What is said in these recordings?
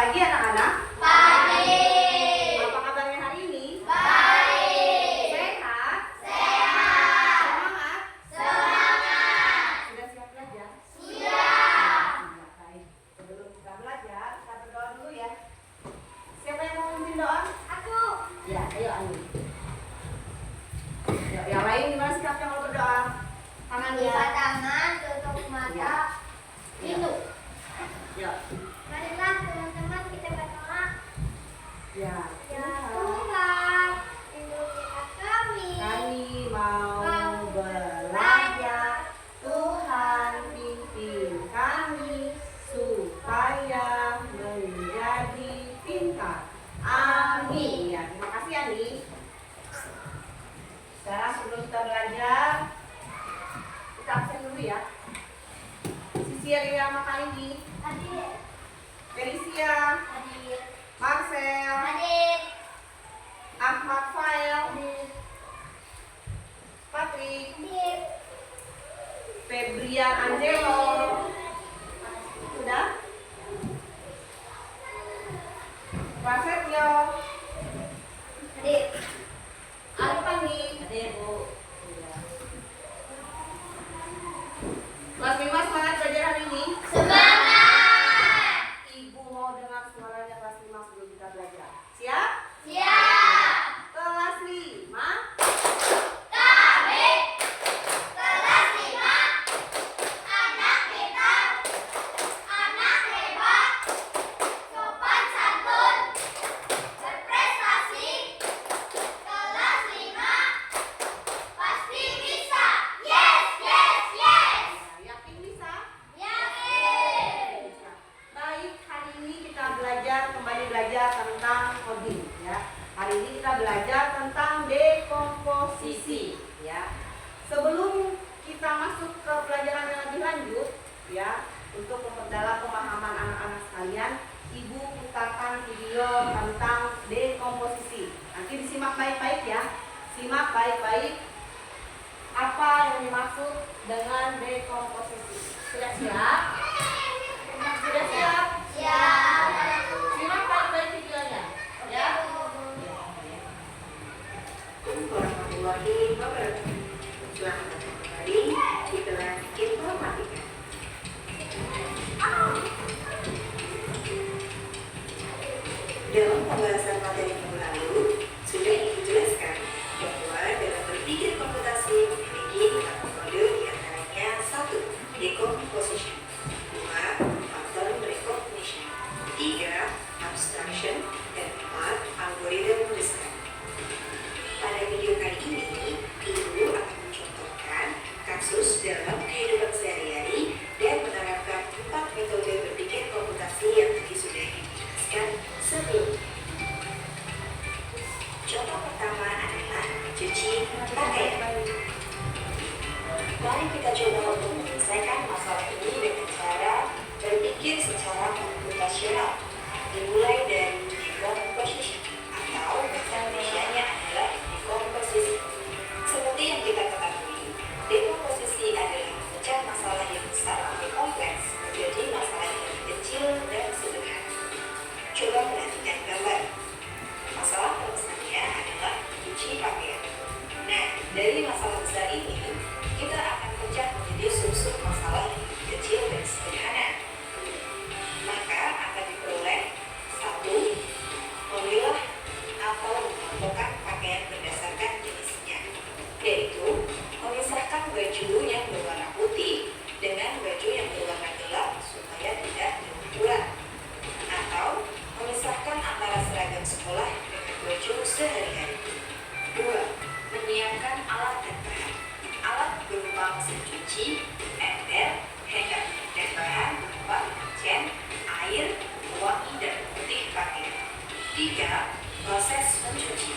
pagi anak-anak. Pagi. Apa kabarnya hari ini? Baik. Sehat? Sehat. Semangat? Semangat. Sudah siap belajar? Siap. Baik. Sebelum kita belajar, kita berdoa dulu ya. Siapa yang mau memimpin doa? Aku. Ya, ayo Ani. Yang lain gimana sikapnya kalau berdoa? Tangan ya. Buka tangan, tutup mata. Itu. Ya. Marilah teman-teman kita berdoa. Ya. Ya Tuhan, lindungilah kami. Kami mau belajar. Tuhan pimpin kami supaya menjadi pintar. Amin. Ya, terima kasih Ani. Sekarang sebelum kita belajar, kita absen dulu ya. Sisilia Makalindi, Hadir. Felicia, Hadir. Marcel, Hadir. Ahmad Fael, Hadir. Patrick, Hadir. Febrian Angelo. Sudah? Prasetyo, Hadir. Alpani. Hadir, Bu. Kelas 5 semangat belajar hari ini. Semangat. Ibu mau dengar suaranya kelas 5 sebelum kita belajar. Siap? Siap. Kelas 5. Kami kelas 5, anak pintar, anak hebat, sopan santun, berprestasi. Kelas 5 pasti bisa. Yes, yes, yes. Nah, yakin bisa? Yakin. Bisa. Baik, hari ini kita kembali belajar tentang coding ya. Hari ini kita belajar tentang dekomposisi ya. Sebelum kita masuk ke pelajaran yang lebih lanjut ya, untuk memperdalam pemahaman anak-anak sekalian, Ibu putarkan video tentang dekomposisi. Nanti disimak baik-baik ya. Simak baik-baik apa yang dimaksud dengan dekomposisi. Sudah siap? Sudah siap? Siap. Simak baik-baik videonya ya. Warahmatullahi wabarakatuh. Selamat datang kembali di kelas informatika. Dalam pembahasan materi minggu lalu, sudah dijelaskan bahwa dalam berpikir komputasi memiliki 4 metode, diantaranya 1. Decomposition, 2. Pattern recognition, 3. Abstraction, dan 4. Algoritma mendesak. Pada video kali ini, Ibu akan mencontohkan kasus dalam kehidupan sehari-hari dan menerapkan 4 metode berpikir komputasi yang tadi sudah dijelaskan sebelumnya. Contoh pertama adalah cuci pakaian. Mari kita coba untuk menyelesaikan masalah ini dengan cara berpikir secara komputasional. Dimulai dari decomposition atau bahasa Indonesianya adalah dekomposisi. Seperti yang kita ketahui, dekomposisi adalah memecah masalah yang besar atau kompleks menjadi masalah yang lebih kecil dan sederhana. Coba perhatikan gambar. Masalah terbesarnya adalah cuci pakaian. Nah, dari masalah besar ini, kita akan pecah menjadi sub-sub masalah yang lebih kecil dan sederhana. Maka akan diperoleh 1. Memilah atau mengelompokkan pakaian berdasarkan jenisnya, yaitu memisahkan baju yang berwarna putih dengan baju yang berwarna gelap supaya tidak berbenturan, atau memisahkan antara seragam sekolah dengan baju sehari-hari. 2. Menyiapkan alat dan bahan. Alat berupa mesin cuci, ember, hanger, dan bahan berupa cat, air, pewangi, dan pemutih pakaian. 3. Proses mencuci,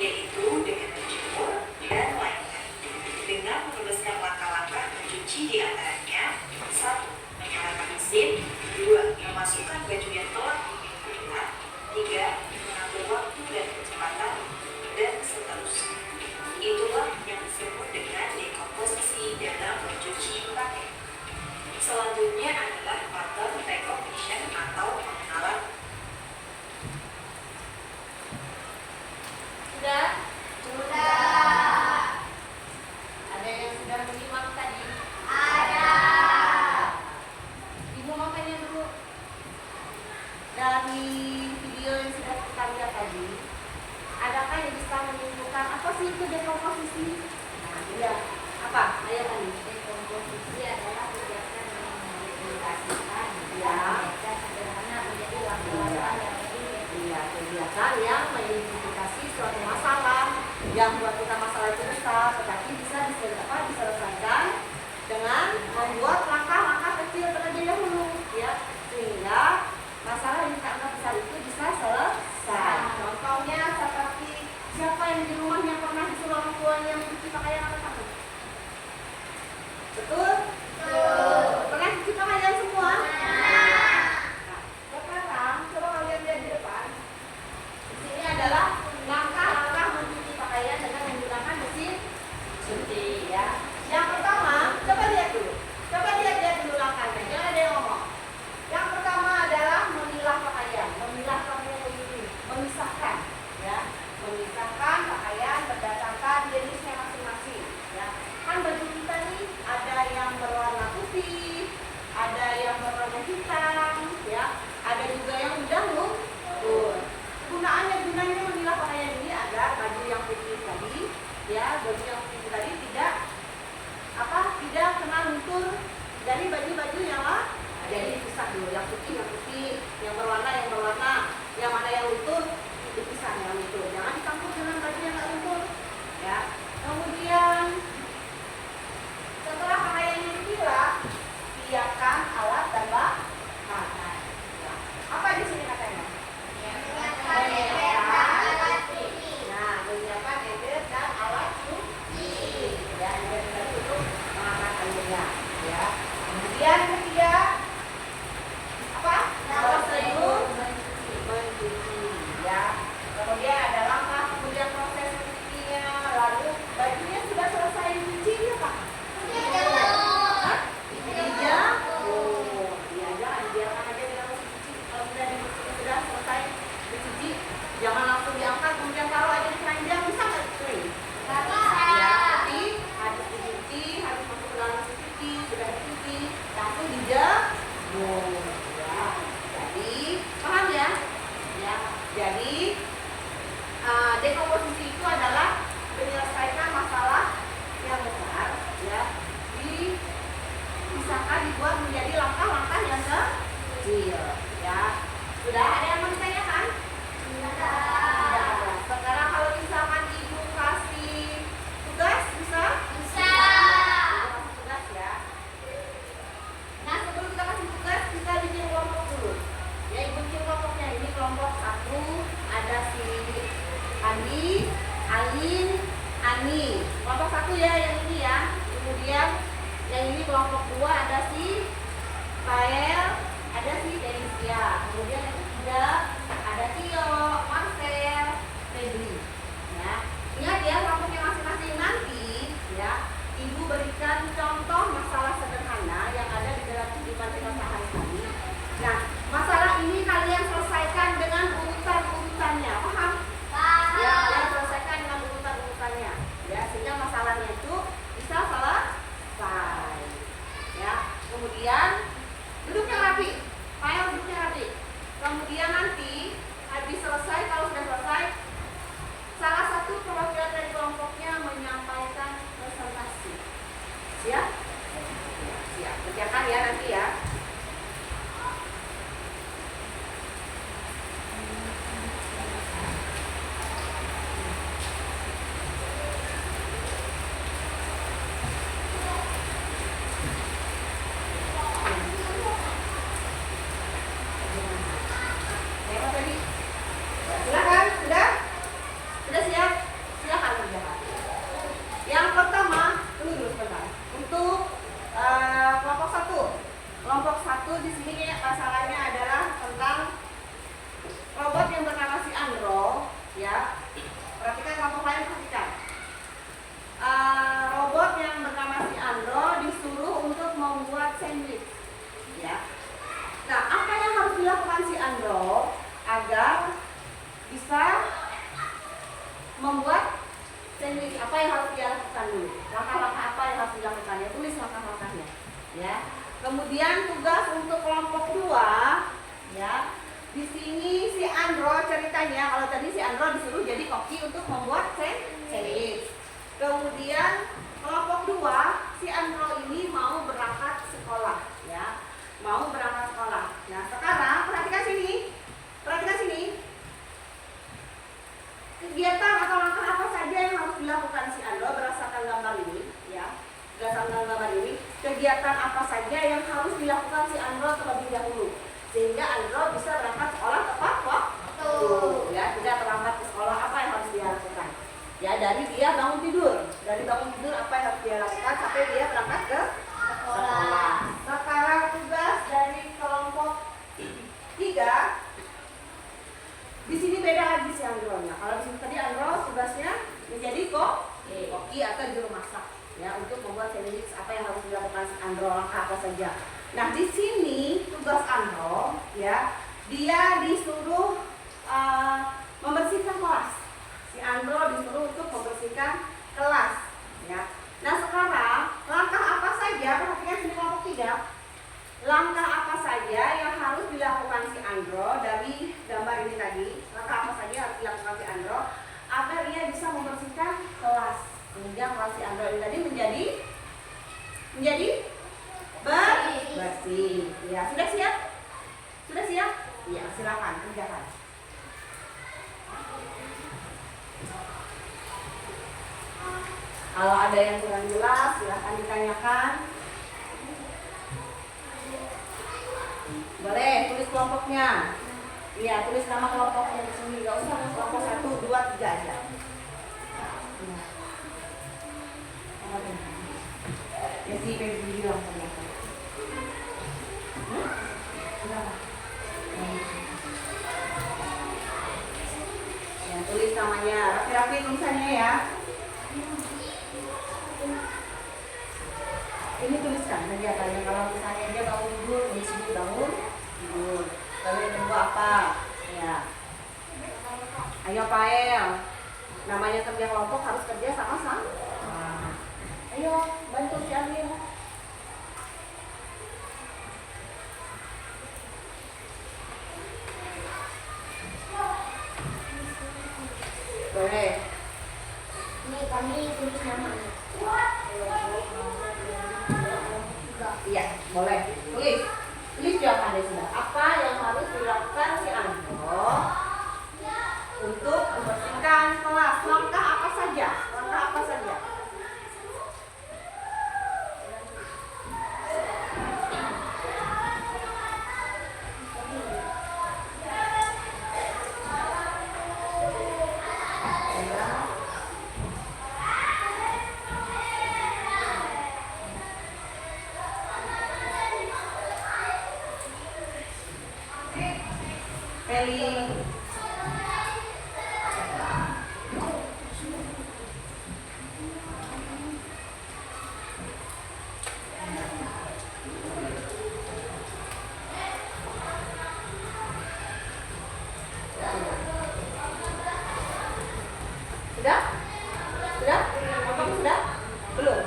yaitu dengan menjemur dan lain-lain. Dengan menuliskan langkah-langkah mencuci di antaranya: 1. Menyalakan mesin, 2. Memasukkan baju yang telah dipilih, 3. Mengatur waktu dan kecepatan, dan seterusnya. Itulah yang disebut dengan dekomposisi dalam mencuci pakaian. Selanjutnya adalah pattern recognition atau pengenalan Jadi baju-baju yang jadi dipisah dulu, yang putih, yang berwarna, yang mana yang luntur dipisah dengan luntur. Jangan dicampur dengan baju yang nggak luntur, ya. Kemudian setelah pakaian ini dipilah, siapkan alat dan bahan. Ya. Apa di sini katanya? Nah, menyiapkan ember dan alat cuci. Ya, ember untuk mengangkat airnya. Ya. Kemudian ketiga, apa? Proses mencuci. Ya. Kemudian ada langkah, kemudian proses mencucinya. Lalu bajunya sudah selesai dicuci ya Pak? Hah? Iya. Oh, iya jangan biarkan aja kita masih cuci. Kalau sudah sudah selesai dicuci, jangan langsung diangkat kemudian taruh aja di keranjang, bisa nggak kering? Ya, tapi harus dicuci, harus masuk ke dalam mesin cuci, sudah dicuci, langsung dijemur. Ya, jadi paham ya? Ya, jadi dekomposisi itu adalah menyelesaikan masalah yang besar, ya, dipisahkan, dibuat menjadi langkah-langkah yang kecil, ya. Sudah ada yang mau ditanyakan? Tidak ada. Sekarang kalau misalkan ibu kasih tugas, bisa? Ibu kasih tugas ya. Nah, sebelum kita kasih tugas, kita bikin kelompok dulu. Ya, ibu bikin kelompoknya. Ini kelompok 1 ada si Andi, Alin, Ani. Kelompok 1 ya, yang ini ya. Kemudian yang ini kelompok 2 ada si Pael, ada si Denisia. Kemudian yang ketiga ada Tio, Marcel, Febri. Ya, ingat ya kelompoknya masing-masing. Nanti ya ibu berikan contoh masalah sederhana yang ada di dalam kehidupan kita sehari-hari. Nah, masalah ini kalian selesaikan dengan urutan-urutannya, paham? Ya, kalian selesaikan dengan urutan-urutannya. Ya, sehingga masalahnya itu bisa selesai. Ya, kemudian duduknya rapi, file duduknya rapi. Kemudian nanti habis selesai, kalau sudah selesai, salah satu perwakilan dari kelompoknya menyampaikan presentasi. Siap? Ya, siap. Kerjakan ya nanti ya. Silakan, sudah siap? Silakan kerjakan. Yang pertama, tunggu dulu sebentar. Untuk kelompok 1. Kelompok 1 di sini masalahnya adalah tentang robot yang bernama si Andro, ya. Perhatikan kelompok lain, perhatikan. Robot yang bernama si Andro disuruh untuk membuat sandwich, ya. Nah, apa yang harus dilakukan si Andro agar bisa membuat sandwich? Apa yang harus dia lakukan dulu? Langkah-langkah apa yang harus dilakukan? Ya, tulis langkah-langkahnya. Ya. Kemudian tugas untuk kelompok 2, ya. Di sini si Andro ceritanya, kalau tadi si Andro disuruh jadi koki untuk membuat sandwich. Kemudian kelompok 2, si Andro ini mau berangkat sekolah, ya. Mau berangkat sekolah. Nah, sekarang perhatikan sini. Perhatikan sini. Kegiatan atau langkah apa saja yang harus dilakukan si Andro berdasarkan gambar ini, ya. Berdasarkan gambar ini, kegiatan apa saja yang harus dilakukan si Andro terlebih dahulu sehingga Andro bisa berangkat sekolah tepat waktu. Ya, tidak terlambat ke sekolah. Apa yang harus dia lakukan? Ya, dari dia bangun tidur. Dari bangun tidur apa yang harus dia lakukan sampai dia berangkat ke sekolah. Sekarang tugas dari kelompok 3. Di sini beda lagi si Andro-nya. Kalau di sini tadi Andro tugasnya menjadi koki atau juru masak, ya, untuk membuat sandwich. Apa yang harus dilakukan si Andro, langkah apa saja. Nah, di sini tugas Andro, ya, dia disuruh membersihkan kelas. Si Andro disuruh untuk membersihkan kelas, ya. Nah, sekarang langkah apa saja? Perhatikan sini kelompok 3. Langkah apa saja yang harus dilakukan si Andro dari gambar ini tadi? Langkah apa saja yang harus dilakukan si Andro agar ia bisa membersihkan kelas? Kemudian kelas si Andro ini tadi menjadi bersih. bersih. Ya, sudah siap? Sudah siap? Ya, silakan kerjakan. Kalau ada yang kurang jelas, silakan ditanyakan. Boleh tulis kelompoknya. Iya, tulis nama kelompoknya di sini. Gak usah kelompok 1, 2, 3 aja. Ya sih, Febri bilang ternyata. Ya, tulis namanya. Rapi-rapi tulisannya ya. Ini tuliskan kegiatannya. Kalau misalnya dia bangun tidur, di sini bangun tidur. Lalu yang kedua apa? Ya. Ayo Pael. Namanya kerja kelompok harus kerja sama-sama. Ayo bantu si Amir. Boleh. Ini kami tulis namanya. Iya, boleh. Tulis. Tulis jawabannya sudah. Apa yang harus dilakukan si Andro untuk membersihkan kelas? Langkah apa saja? Langkah apa saja? Feli. Sudah? Sudah? Kamu sudah? Belum?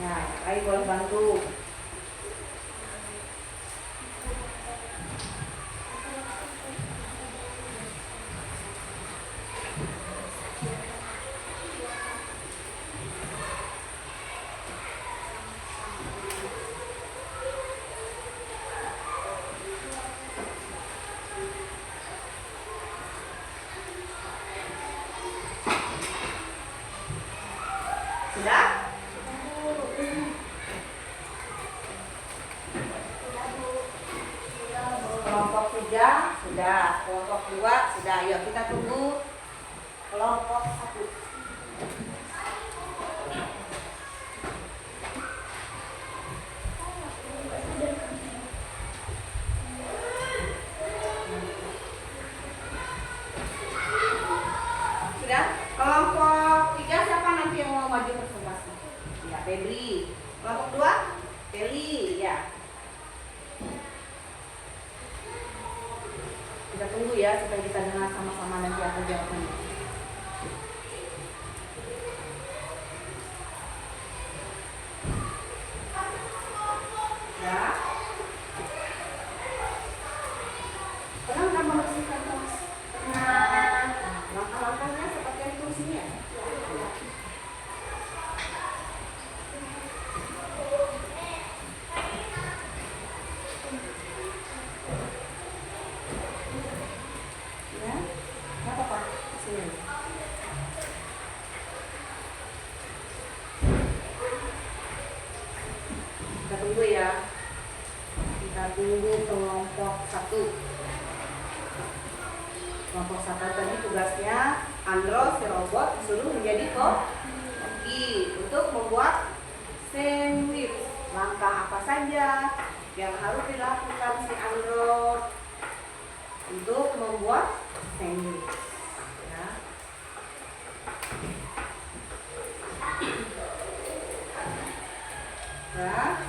Ya, Rai boleh bantu. Sudah? Kelompok 3 sudah, kelompok 2 sudah. Ayo kita tunggu kelompok 1. Sudah? Kelompok 3 siapa nanti yang mau maju presentasi? Ya, Febri. Kelompok 2? Feli, ya. Kita tunggu ya supaya kita dengar sama-sama nanti apa jawabannya. Ya. Pernah nggak membersihkan kelas? Nah, langkah-langkahnya seperti yang ditulis ini ya. Ya, nggak apa-apa. Sini. Kita tunggu ya. Kita tunggu kelompok 1. Kelompok 1 tadi tugasnya Andro si robot disuruh menjadi koki untuk membuat sandwich. Langkah apa saja yang harus dilakukan si Andro untuk membuat sandwich? Ya. Ya.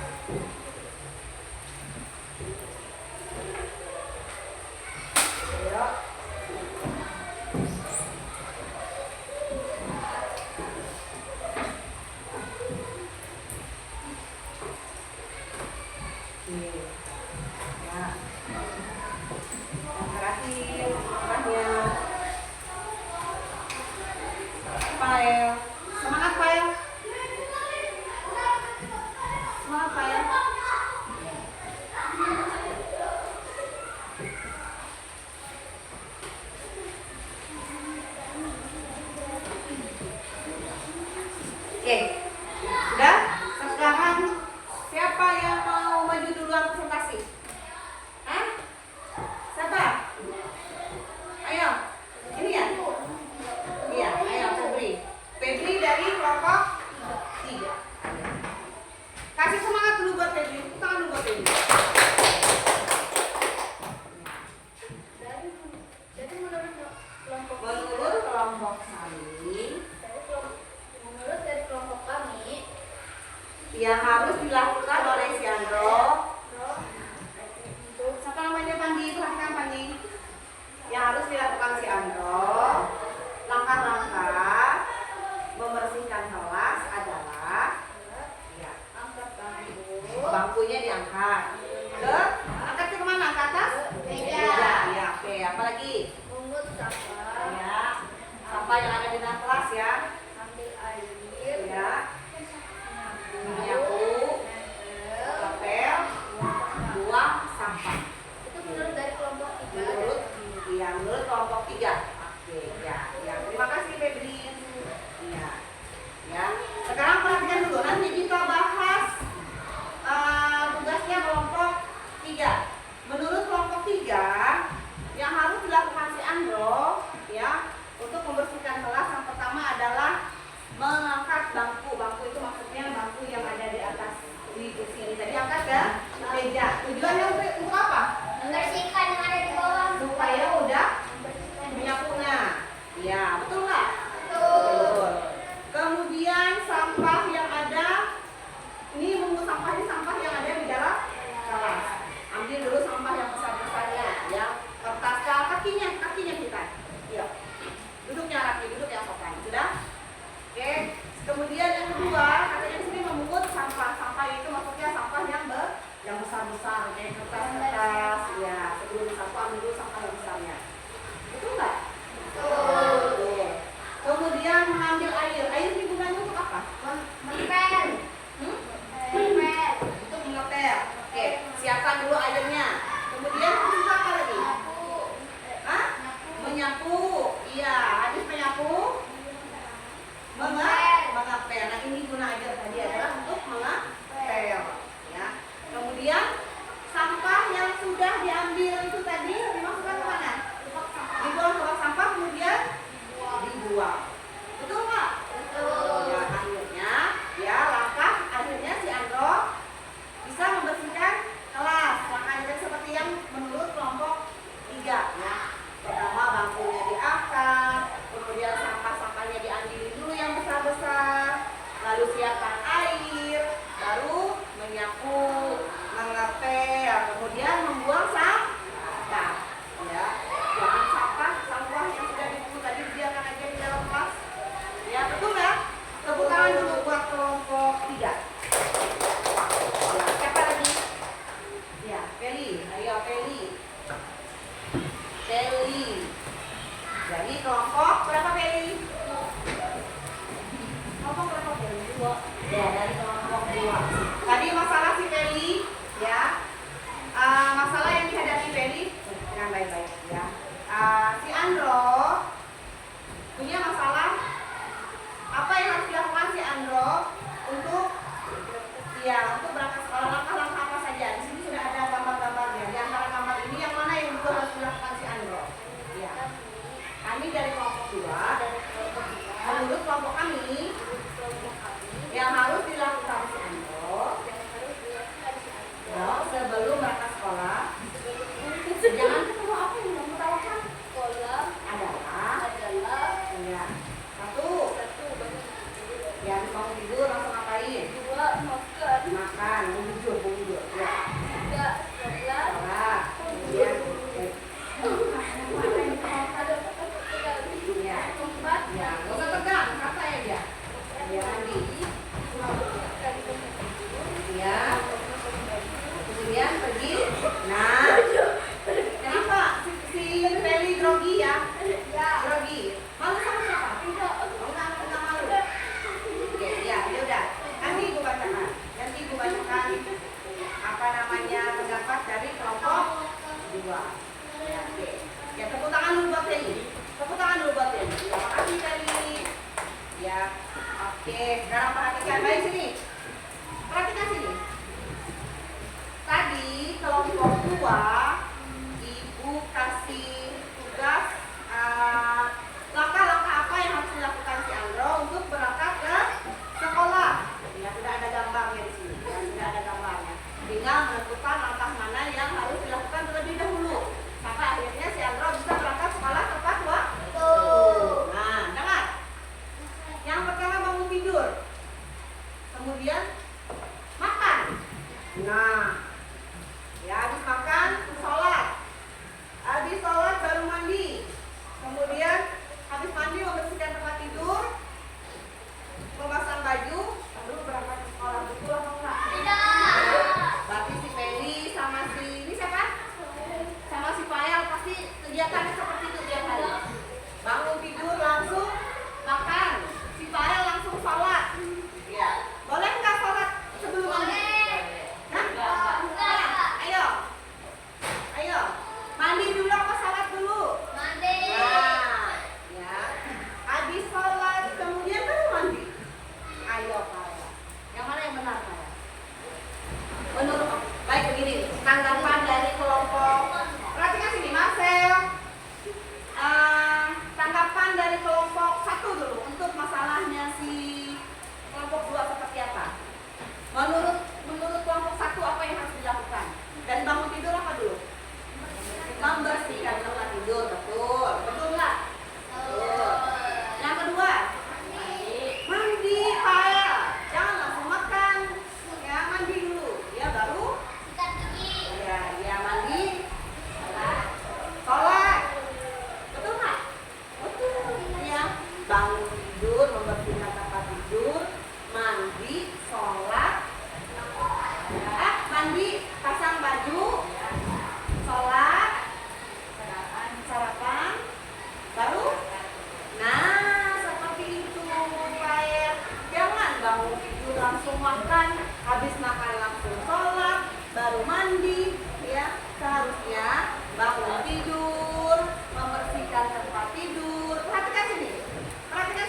bangun tidur, membersihkan tempat tidur. Perhatikan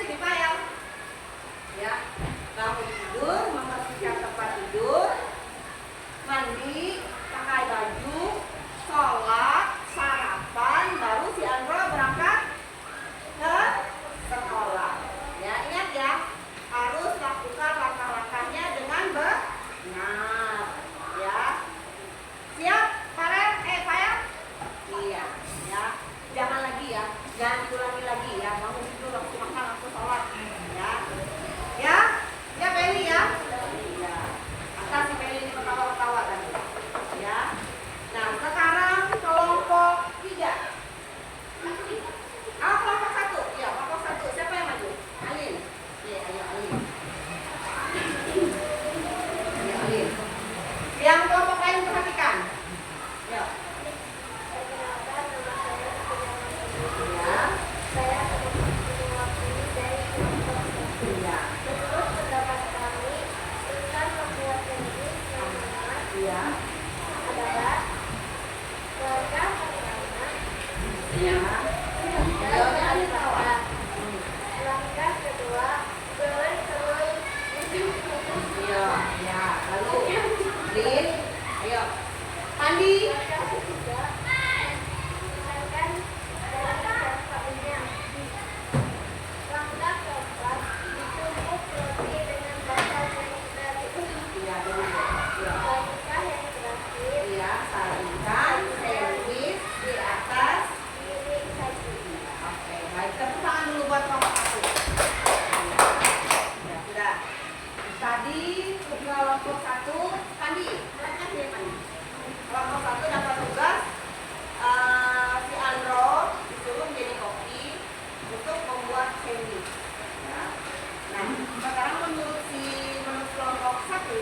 sini Pak ya. Bangun tidur, membersihkan tempat tidur, mandi, pakai baju, sholat, sarapan, baru si Andro berangkat ke sekolah. Ya, ingat ya, harus lakukan langkah-langkahnya dengan benar. Ya, siap, Pak Iya, ya, jangan lagi ya, jangan diulangi lagi ya. Bangun tidur, langsung makan, langsung sholat. Ya, ya Peli ya. Iya. Atas si Peli ini ketawa-ketawa tadi. Ya. Nah, sekarang kelompok 3. Kelompok 1. Ya, kelompok 1. Siapa yang maju? Alin. Iya, ayo Alin. Ayo Alin. Yang kelompok lain perhatikan. Ya. Ya. Saya mewakili dari kelompok Iya. Menurut pendapat kami, tentang membuat sandwich yang benar Iya. adalah langkah pertama. Iya. Jawabnya Alin tawa. Langkah kedua, beli telur. Iya, ya. Lalu Lin, ayo. Andi. Langkah ketiga, menghilangkan dari dan kabinnya. Langkah keempat, ditumbuk roti dengan bahan yang sudah ditumbuk. Iya, benar. Iya. Langkah yang terakhir, Iya, saringkan sandwich di atas. piring saji. Oke, baik. Tepuk tangan dulu buat kelompok 1. Ya, sudah. Tadi kelompok 1, Pandi. Perhatikan sini, Pandi. Kelompok 1 dapat tugas si Andro disuruh menjadi koki untuk membuat sandwich. Ya. Nah, sekarang menurut kelompok 1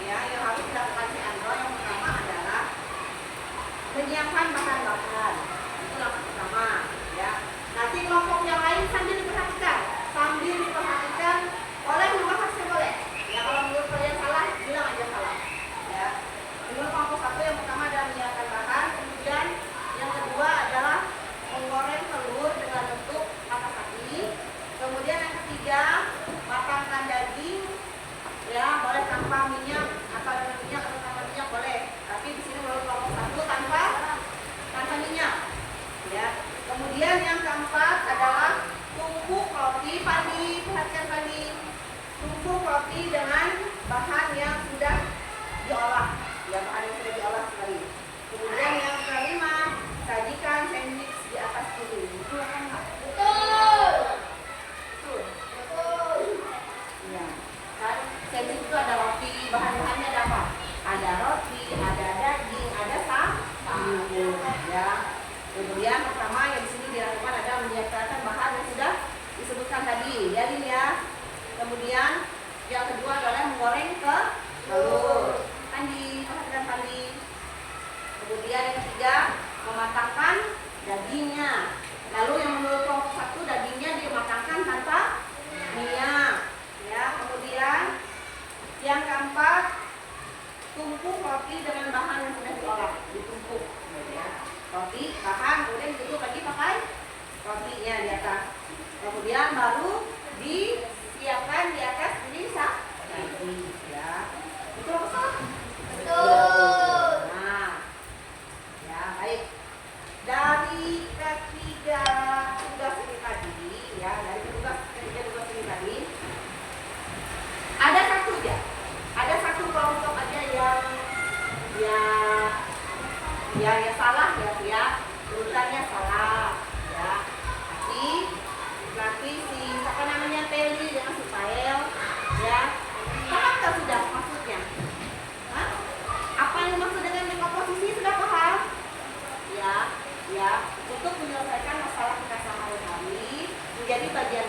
ya, yang harus dilakukan si Andro yang pertama adalah menyiapkan bahan-bahan. Itu langkah pertama ya. Nanti kelompok yang lain sambil diperhatikan boleh membahasnya boleh. Ya, kalau menurut kalian salah bilang aja salah. Ya. Menurut kelompok 1 yang pertama adalah menyiapkan bahan, kemudian yang kedua adalah menggoreng telur dengan bentuk mata sapi. Kemudian yang ketiga, matangkan daging. Ya, boleh tanpa minyak atau dengan minyak atau tanpa minyak boleh. Tapi di sini menurut kelompok 1 tanpa minyak. Ya. Kemudian yang keempat adalah tumpuk roti. Pandi, perhatikan Pandi. Tumpuk roti dengan bahan yang sudah diolah. Ya, bahan yang sudah diolah sekali. Kemudian yang kelima, sajikan sandwich di atas piring. Betul kan? Betul. Betul. Ya. Kan sandwich itu ada roti, bahan-bahannya ada apa? Ada roti, ada daging, ada sayur. Ya. Kemudian pertama yang di sini dilakukan adalah menyiapkan bahan yang sudah disebutkan tadi, ya Lin ya. Kemudian yang kedua adalah menggoreng telur. Pandi, perhatikan Pandi. Kemudian yang ketiga mematangkan dagingnya. Lalu yang menurut kelompok 1 dagingnya dimatangkan tanpa minyak. Ya, kemudian yang keempat tumpuk roti dengan bahan yang sudah diolah, ditumpuk. Ya. Roti, bahan, kemudian ditutup lagi pakai rotinya di atas. Kemudian baru disiapkan di atas ini saji. Ya. Betul apa salah? Betul. Nah, ya baik. Dari ketiga tugas ini tadi, ya dari ketiga tugas ini tadi, ada satu kelompok aja yang salah ya, urutannya salah, ya. Nanti si siapa namanya Peli dengan si Pael, ya. Paham tak sudah maksudnya? Hah? Apa yang dimaksud dengan dekomposisi sudah paham? Ya, untuk menyelesaikan masalah kita sehari-hari menjadi bagian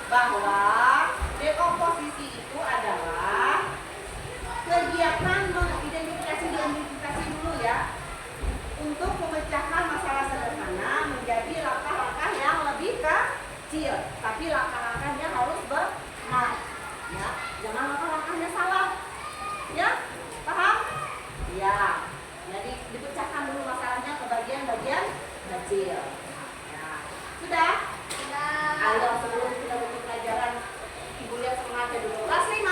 bahwa dekomposisi itu adalah kegiatan diidentifikasi dulu ya, untuk memecahkan masalah sederhana menjadi langkah-langkah yang lebih kecil, tapi langkah-langkahnya harus benar, ya, jangan langkah-langkahnya salah, ya, paham? Ya, jadi dipecahkan dulu masalahnya ke bagian-bagian kecil. Ya, sudah? Nah, Ayo sebelum kita tutup pelajaran, Ibu lihat semangatnya dulu. Kelas 5.